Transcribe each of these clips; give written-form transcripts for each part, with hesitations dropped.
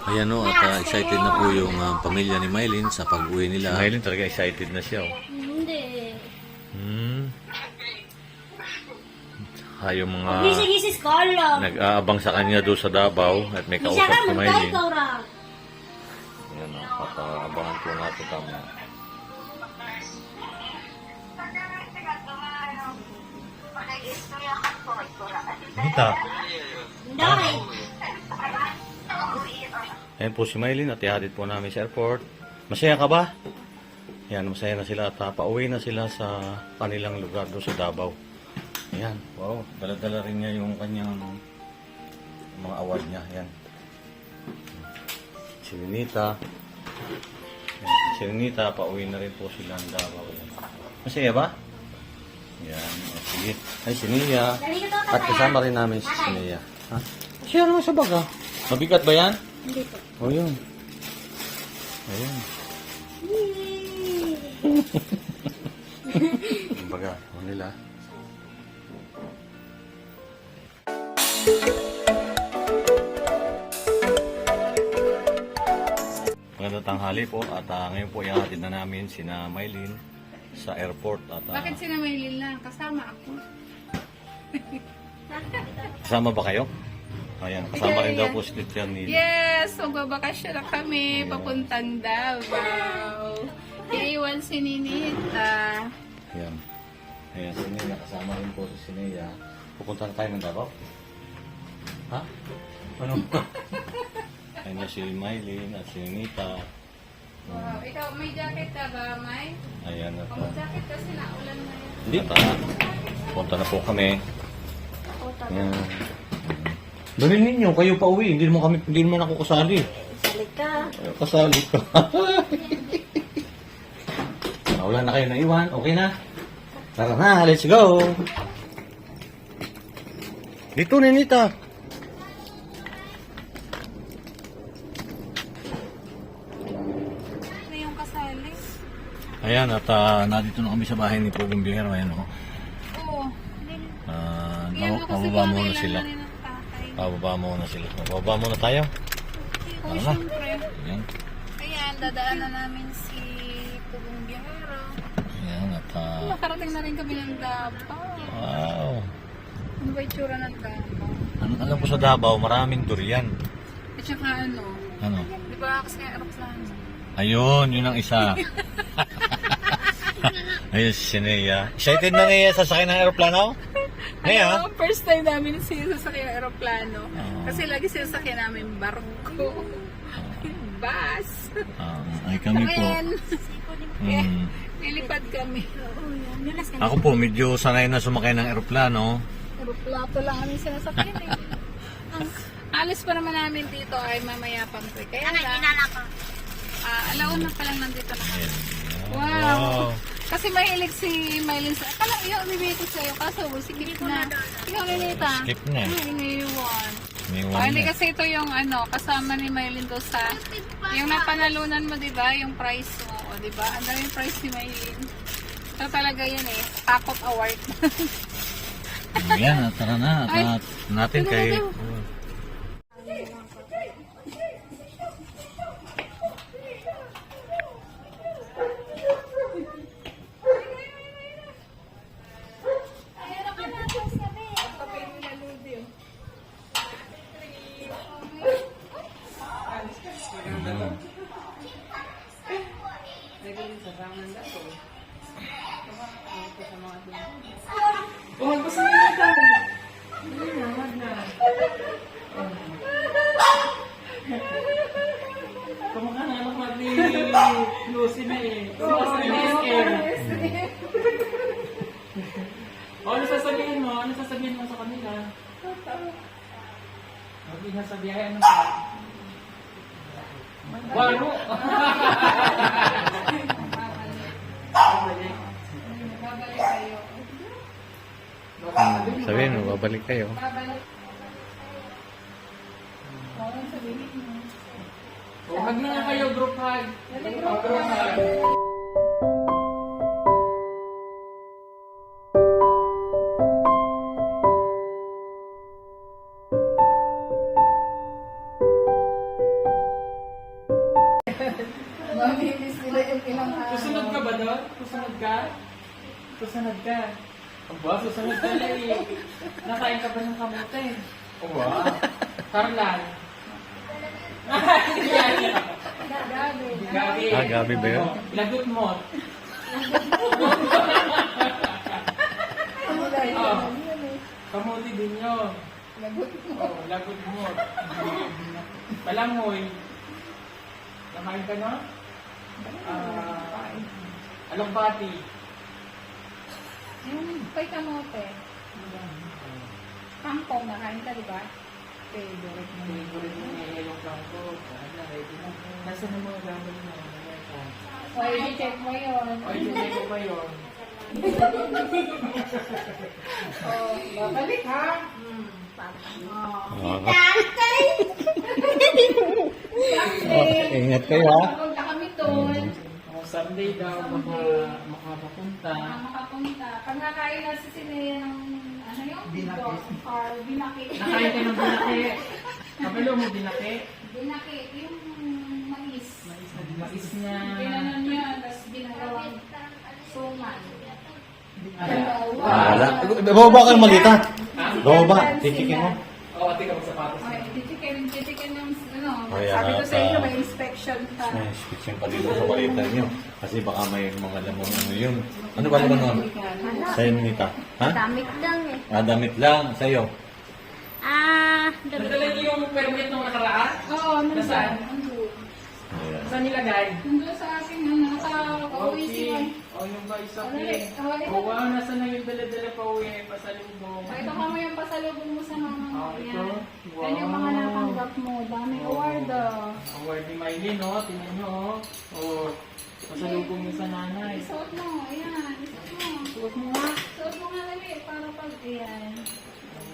Ayan o, at excited na po yung pamilya ni Mylene sa pag-uwi nila. Mylene talaga excited na siya oh. Hindi. Yung mga Gisi-gisi scholar. nag-aabang sa kanya doon sa Davao at may Bisa kausap ka, si magkay Mylene. ka ra. Ayan o, papaabangan po natin kami. Dito. Dahil. Ayan po si Mylene at ihatid po namin sa airport. Masaya ka ba? Ayan, masaya na sila at pauwi na sila sa kanilang lugar doon sa Davao. Ayan, wow, dala-dala rin niya yung kanyang mga award niya. Ayan. Si Ninita. Ayan, si Ninita, pauwi na rin po sila ng Davao. Ayan. Masaya ba? Ayan, sige. Ay, si Nia. At kasama rin namin si Nia. Ha? Siya naman sa baga. Mabigat ba yan? Hindi po. O yun. Ayan. Baga, o nila. Magandang tanghali po at ngayon po ihatid na namin sina Mylene sa airport at Bakit si Maylin lang? Kasama ako. kasama ba kayo? Ayan, kasama rin daw po si Titian Nila. Yes! Magbabakasyon na kami. Ayan. Papuntang Davao. Iiwan si Ninita. Ayan. Ayan, si Nia, kasama rin po si Nia. Pupunta na tayo ng Davao? Ha? Ano? Ayan na si Mylene at si Nita. Wow. Ikaw, may jacket ka ba, May? Ayan at May jacket kasi naulan na yan. hindi pa. Punta na po kami. Ayan. Dalhin ninyo, kayo pa uwi. Hindi naman ako kasali. Salik ka. Kasali ka. Wala na kayo naiwan. Okay na? Tara na, let's go. Dito, Ninita. Ano yung kasali? Ayan, at nandito na kami sa bahay ni Pugong Bihero. Ayan, oh. Oo. Yan mo kasi Pababa muna sila. kailangan ng tatay. Pababa muna sila. Pababa muna tayo. Oo, Tara na. syempre. Ayan. Ayan, dadaan na namin si Pugong Biyahero. Ayan, at Makarating na rin kami ng Davao. wow. Ano ba itsura ng Davao? Alam ko sa Davao, maraming durian. At saka ano, Ano? di ba kasi aeroplano? Ayun, yun ang isa. Ayun si Nea. Excited na Nea sasakay ng aeroplano? Nea? Ano, first time namin sinasakyan ng aeroplano. Oo. Kasi lagi sinasakyan namin barko. Bus. Ay kami po. Ayan. Mm. Lilipad kami. Ako po, medyo sanay na sumakay ng aeroplano. Aeroplato lang kami sinasakyan eh. Ang alis pa naman namin dito ay mamaya pang pre. Kaya lang, alauna pa lang nandito na kami. Wow. Kasi mahilig si Mylene sa... Akala, yung bibigay ko sa'yo. Kaso, sikip na. Ikaw, Ninita. Skip na eh. Ay, iniwan. May Oh, hindi one na. kasi ito yung ano, kasama ni Mylene doon sa... Yung napanalunan mo, di ba? Yung prize mo, o, di ba? Ang daming prize ni Mylene. So talaga yun eh. Top of award. Ayan, tara na. Ay. At natin kay... Mm. Kamukha na naman ni Lucy na eh. Ano sasabihin mo? Ano sasabihin mo sa kanila? Hindi na sa biyahe, ano pa? Walo! Babalik kayo. Sabihin mo, babalik kayo. Babalik. Parang sabihin mo. Huwag na nga kayo, group hug. Group hug. doon? Susunod ka? Susunod ka. Aba, susunod ka na eh. Nakain ka ba ng kamote? Aba. Carlan. Gabi. Ah, gabi ba yun? Lagot mo. Oh, kamote din yun. Oh, lagot mo. Palangoy. Nakain ka na? Alugbati. Yung pay kamote. Kangkong, nakain ka, di ba? Favorite mo. Favorite mo niya yung bangko. Ready na. Nasa na mga gamit mo? O, i-check mo yun. O, i-check ko pa yun. Babalik ha? Ingat kayo ha. Punta kami doon. Someday daw makapunta. Makapunta. Pag nakain na si Sinea ng ano yung binaki. Or binaki. Nakain ka ng binaki. Kapalo mo binaki? Binaki. Yung mais. Mais niya. Ginanon niya. Tapos ginagawang suman. Wala. Bababa ka ng malita. Bababa. Tikikin mo. Oo, ate ka magsapatos. Okay, titikin yung ano. Ay, Sabi ko sa ata. inyo, may inspection pa. May inspection pa dito sa malita nyo. Kasi baka may mga lamang ano yun. Ano ba naman nun? Sa'yo, Nita? Ha? Damit lang eh. Ah, damit lang. Sa'yo. Damit. Nadala niyo yung permit nung nakaraan? Oo, nandun. Nasaan? Nandun. Ayan. Saan nilagay? Nandun sa akin, nakaka-uwi siya. O yung ba isa Ano ulit? O wow, nasa na yung dala-dala pa uwi, pasalubong. Ito ka mo yung pasalubong mo sa mama mo. Ah, ito? Yan. Wow. Yan yung mga natanggap mo. Daming award ah. Award ni Mylene, no? Tingnan nyo, oh. O, pasalubong niyo sa nanay. Isuot mo. Ayan. Isuot mo. Suot mo nga. Isuot mo nga dali. Para pag, ayan.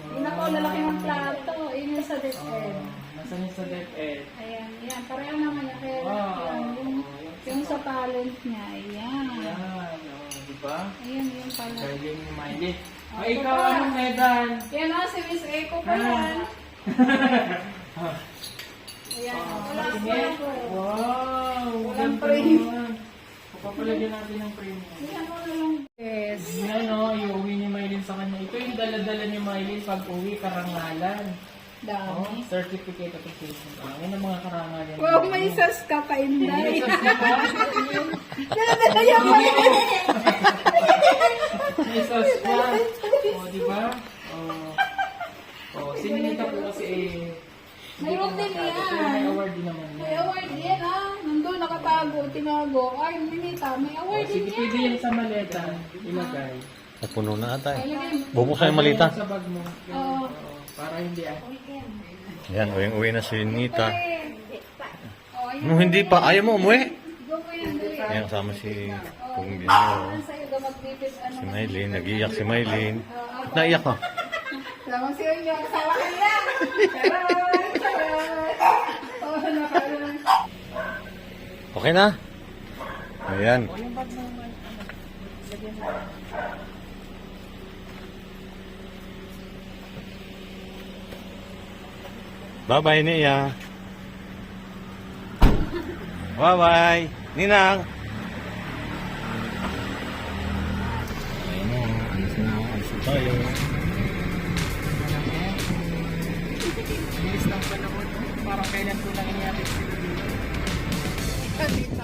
Yun ako, lalaki ng plato. Yun yung sa DepEd. Nasaan yung sa DepEd? Ayan, ayan. Pareho naman yan. Kaya, Wow. yan, yung sa talent niya. Ayan. Yan, o, di ba? Ayan, yung pala. Galing ni Mylene. Oh, Ay, ito ikaw, pa. anong medal? Yan o, si Miss Echo pa yan. Ayan, wala Tingin. po. Wow! Walang ganda frame. naman. Papalagyan natin ng frame. Ayan mo na lang. Yes. Yan o, iuwi ni Mylene sa kanya. Ito yung dala-dala ni Mylene pag uwi, karangalan. Oh, Dami. certificate of appreciation. Yan ang mga karangalan. Wow, may sas ka pa, Inday. May sas ka ba? Nadala yan pa yan. May sas ka. O, di ba? O, sinilita po kasi Mayroon din yan. May award din naman May yan. award yan ah. Nandun, nakatago, tinago. Ay, minita, may O, award din sige, pwede yan. yan sa maleta. Ilagay. Napuno na ata eh. Ilagay. Bubuksan yung malita. Sa bag mo. Oo. Para hindi Yan, uwi na si Nita. Oh, ayan. Nung hindi pa, ayaw mo umuwi. Go ko yan, dali. Ayan, kasama si Pong Bino. Ano sa'yo, magpipis, ano. Si Mylene, nag-iyak si Mylene. Ba't naiyak ka? Salamat sa inyo. Asawa ka na. Charan! Charan! Oh, nakaroon. Okay na? Ayan. Bye-bye, Nia. Bye-bye. Ninang. Ayun na, alis na tayo. bilis ng panahon. Parang kailan ko lang inihatid sila dito.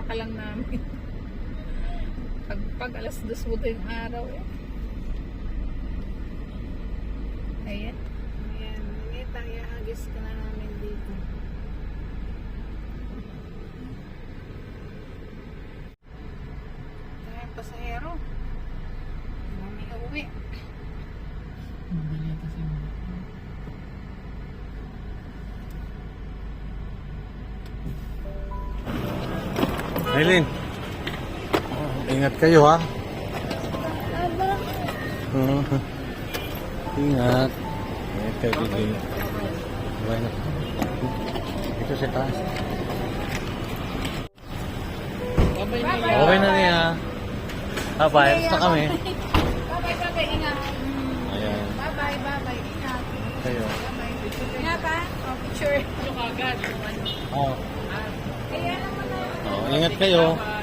ka lang namin. Pag alas 2 mo din araw eh. Ayan. Ayan. Nita, iahagis ka na namin dito. Ayan, pasahero. Mami uwi. Mabili ito si Mama. Aileen, ingat kayo ha. Ingat. Ingat kayo, Aileen. Bueno. Ito sa taas. Bye-bye. Okay na niya. Bye-bye. Basta kami. Bye-bye. Ingat. Ayan. Bye-bye. Ingat. Kayo. Bye-bye. Ingat ha. Oh, picture. Yung agad. Oh. Ayan naman na. Oh, ingat kayo. Bye-bye.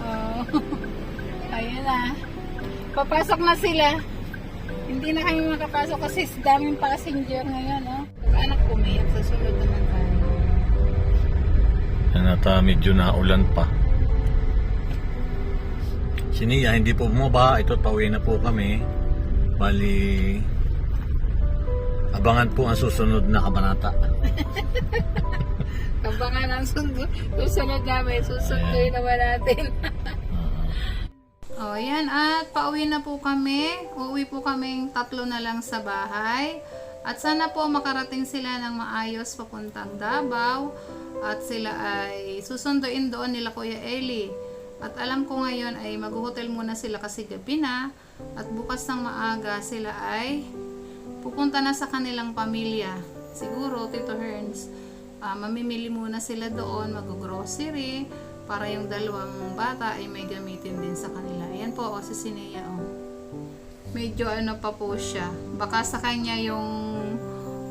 Oh. Ayan na. Papasok na sila. Hindi na kami makapasok kasi daming passenger ngayon, no? Anak ko may sa sunod naman tayo. Yan at medyo naulan pa. Si Nia hindi po bumaba. Ito pauwi na po kami. Bali, abangan po ang susunod na kabanata. Kabangan ang susunod namin. Susunduin naman natin. O, yan. At pauwi na po kami. Uuwi po kaming 3 na lang sa bahay. At sana po makarating sila ng maayos papuntang Davao. At sila ay susunduin doon nila Kuya Eli. At alam ko ngayon ay mag-hotel muna sila kasi gabi na. At bukas ng maaga sila ay pupunta na sa kanilang pamilya. Siguro, Tito Herns, mamimili muna sila doon, mag-grocery, para yung dalawang bata ay may gamitin din sa kanila. Ayan po, si Sinea, oh. Medyo ano pa po siya. Baka sa kanya yung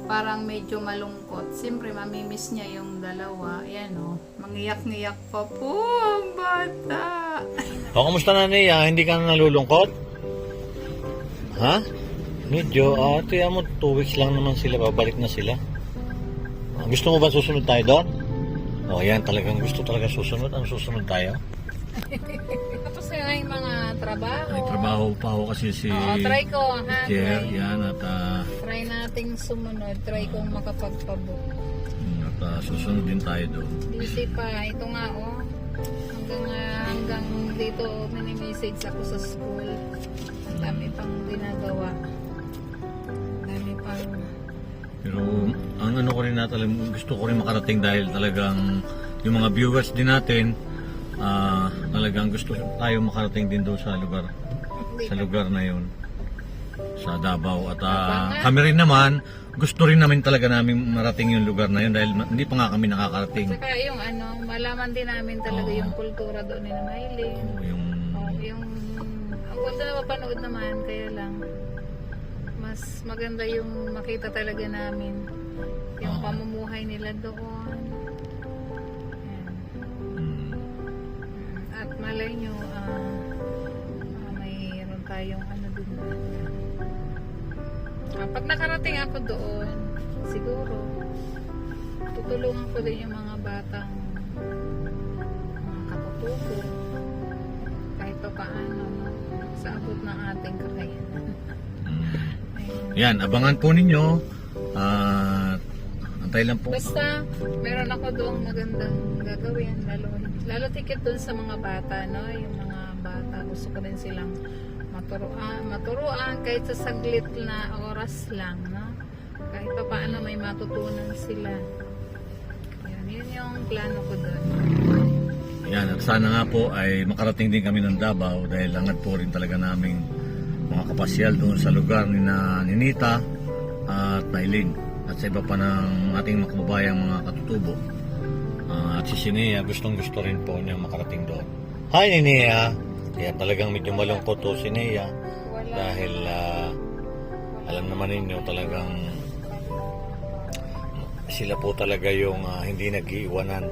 parang medyo malungkot. Siyempre, mamimiss niya yung dalawa. Ayan, oh. Mangiyak-ngiyak pa po ang bata. O, kamusta na Nia? Hindi ka na nalulungkot? Ha? Medyo, tiyan mo, 2 weeks lang naman sila, babalik na sila. Gusto mo ba susunod tayo doon? O, yan, talagang gusto talaga susunod. Ang susunod tayo? Tapos na yung mga trabaho. May trabaho pa ako kasi si Oo, try ko, ha? Jer, Try. yan, at Try nating sumunod. Try kong makapagpabook. susunod din tayo doon. Busy pa. Ito nga, oh. Hanggang dito, mini-message ako sa school. Dami pang ginagawa. Dami pang... Pero ang ano ko rin na talagang gusto ko rin makarating dahil talagang yung mga viewers din natin talagang gusto tayo makarating din doon sa lugar na yun sa Davao at kami rin naman gusto rin namin talaga namin marating yung lugar na yun dahil hindi pa nga kami nakakarating. Saka yung ano, malaman din namin talaga yung kultura doon ni Maylin. Yung Yung ang ganda na mapanood naman, kaya lang mas maganda yung makita talaga namin yung pamumuhay nila doon. Ayan. At malay nyo mayroon tayong ano dun pag nakarating ako doon siguro tutulungan ko din yung mga batang mga katutubo kahit pa paano, no? Sa abot ng ating kakayanan. yan, abangan po ninyo. Antay lang po. Basta, meron ako doong magandang gagawin. Lalo tikit doon sa mga bata, no? Yung mga bata, gusto ko din silang maturuan kahit sa saglit na oras lang, no? Kahit pa paano may matutunan sila. Yun yung plano ko doon. Yan, at sana nga po ay makarating din kami ng Davao dahil langad po rin talaga naming mga kapasyal doon sa lugar ni Ninita at Nailin at sa iba pa ng ating mga kababayang mga katutubo. At si Sinea gustong gusto rin po niya makarating doon. Hi Ninea! Kaya talagang medyo malungkot to si Sinea dahil alam naman ninyo talagang sila po talaga yung hindi nag-iiwanan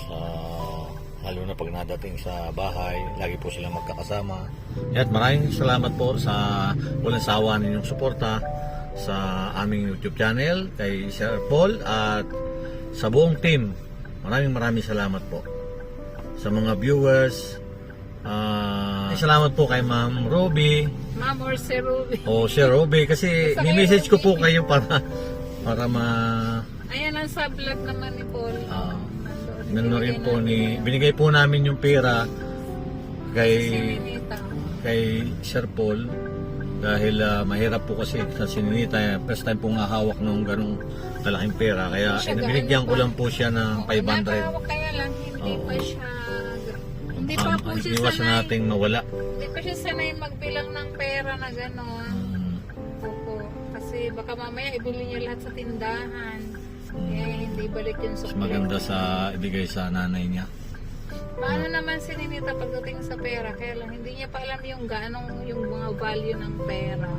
sa lalo na pag nadating sa bahay, lagi po silang magkakasama. At maraming salamat po sa walang sawa ninyong suporta sa aming YouTube channel, kay Sir Paul at sa buong team. Maraming salamat po sa mga viewers. Salamat po kay Ma'am Ruby. Ma'am or Sir Ruby. O Sir Ruby, kasi Basta ni-message ko kayo, po kayo para ma... Ayan ang sa vlog naman ni Paul. Nandun rin po binigay po namin yung pera kay Sir Paul dahil mahirap po kasi sa Sininita, first time po nga hawak ng ganong kalaking pera, kaya binigyan ko lang po siya ng 500. Nakahawak kaya lang, hindi pa siya, hindi pa po siya iwas sanay. nating mawala. Hindi pa siya sanay magbilang ng pera na gano'n. Opo, kasi baka mamaya ibili niya lahat sa tindahan. Kaya hindi balik yun sa Mas maganda sa ibigay sa nanay niya. Paano naman si Ninita pagdating sa pera? Kaya lang hindi niya pa alam yung yung mga value ng pera.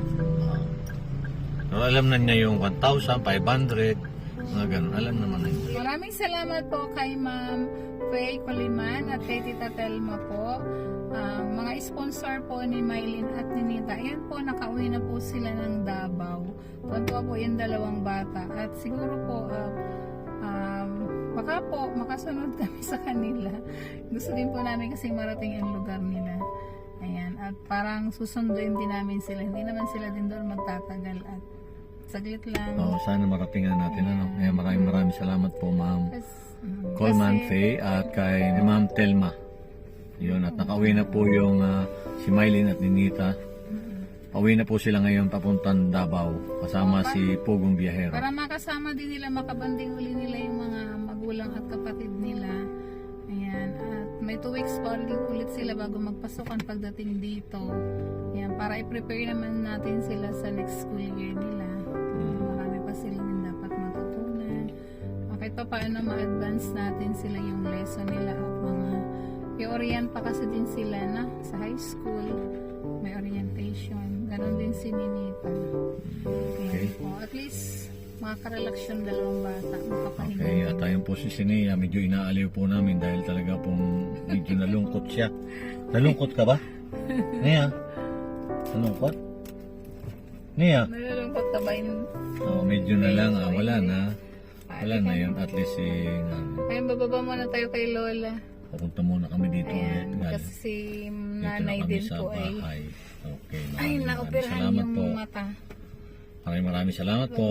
Alam na niya yung 1,000, 500, mga ganun. Alam naman na niya. Maraming salamat po kay Ma'am Faye Coliman at kay Tita Telma po. Mga sponsor po ni Mylene at ni Nita. Ayan po, nakauwi na po sila ng Davao. Tuwa po yung dalawang bata. At siguro po, baka po makasunod kami sa kanila. Gusto din po namin kasi marating ang lugar nila. Ayan, at parang susunduin din namin sila. Hindi naman sila din doon magtatagal at saglit lang. Sana maratingan natin. Kaya maraming salamat po, Ma'am Coleman Faye at kay Ma'am Telma. Yun, at nakauwi na po yung si Mylene at Ninita. Pauwi na po sila ngayon papuntang Davao kasama si Pugong Biyahero. Para makasama din nila, makabanding uli nila yung mga magulang at kapatid nila. Ayan, at may 2 weeks pa ulit sila bago magpasukan pagdating dito. Ayan, para i-prepare naman natin sila sa next school year nila. Marami pa sila din dapat matutunan. Kahit pa paano ma-advance natin sila yung lesson nila at mga i-orient pa kasi din sila na sa high school. May orientation. Ganon din si Ninita. Okay. Po, at least makakarelax yung dalawang bata. Makapahinga. Okay, at ayun po si Sinea, medyo inaaliw po namin dahil talaga pong medyo nalungkot siya. Nalungkot ka ba? Nia? Nalungkot? Nia? Nalulungkot ka ba yun? Medyo na lang, wala na. Wala na yun, at least Ayun, bababa muna tayo kay Lola. papunta muna kami dito ulit. Ayan, kasi si Dito nanay na kami din sa po ay bahay. Okay, ay, maraming naoperahan salamat yung po. mata. Maraming salamat po.